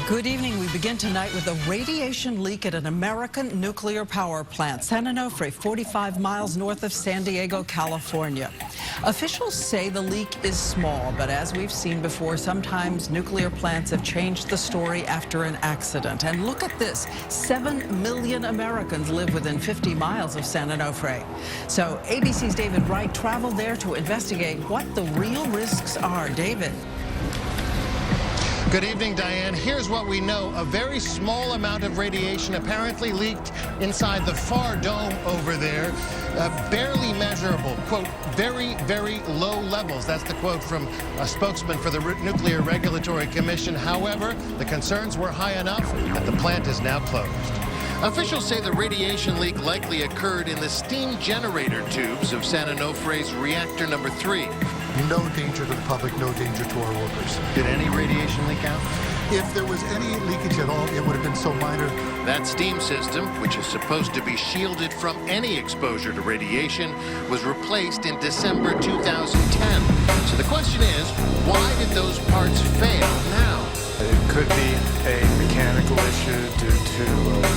Good evening. We begin tonight with a radiation leak at an American nuclear power plant, San Onofre, 45 miles north of San Diego, California. Officials say the leak is small, but as we've seen before, sometimes nuclear plants have changed the story after an accident. And look at this, 7 million Americans live within 50 miles of San Onofre. So ABC's David Wright traveled there to investigate what the real risks are. David. Good evening, Diane. Here's what we know. A very small amount of radiation apparently leaked inside the far dome over there. Barely measurable. Quote, very, very low levels. That's the quote from a spokesman for the Nuclear Regulatory Commission. However, the concerns were high enough that the plant is now closed. Officials say the radiation leak likely occurred in the steam generator tubes of San Onofre's reactor number 3. No danger to the public, no danger to our workers. Did any radiation leak out? If there was any leakage at all, it would have been so minor. That steam system, which is supposed to be shielded from any exposure to radiation, was replaced in December 2010. So the question is, why did those parts fail now? It could be a mechanical issue due to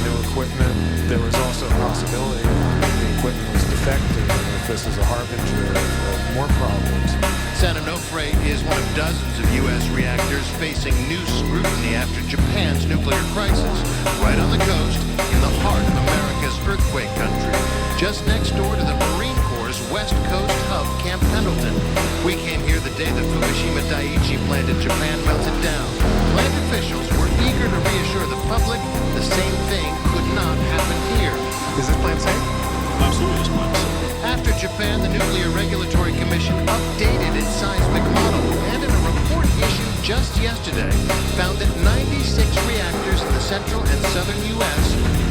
new equipment. There was also a possibility the equipment was defective, and if this is a harbinger of more problems. San Onofre is one of dozens of U.S. reactors facing new scrutiny after Japan's nuclear crisis, right on the coast in the heart of America's earthquake country, just next door to the Marine Corps' West Coast hub, Camp Pendleton. We came here the day the Fukushima Daiichi plant in Japan melted down. Plant officials were eager to reassure the public the same thing could not happen here. Is this plant safe? Absolutely, this plant is safe. After Japan, the Nuclear Regulatory Commission updated its seismic model and in a report issued just yesterday found that 96 reactors in the central and southern U.S.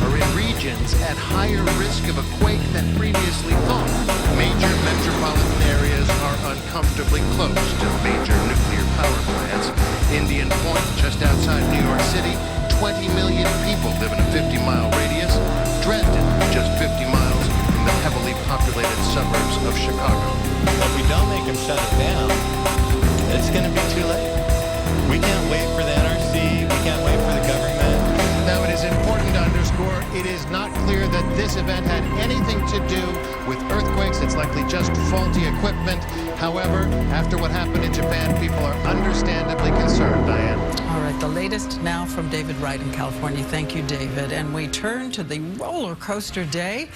are in regions at higher risk of a quake than previously thought. Major metropolitan areas are uncomfortably close to major nuclear power plants. Indian Point, just outside New York City, 20 million people live in a 50-mile radius. Dresden, just 50 miles from the heavily populated suburbs of Chicago. If we don't make them shut it down, it's going to be too late. We can't wait for the NRC. We can't wait for the government. Now, it is important to underscore it is not clear that this event had anything to do with earthquakes. It's likely just faulty equipment. However, after what happened in Japan, people are understandably concerned, Diane. All right, the latest now from David Wright in California. Thank you, David. And we turn to the roller coaster day.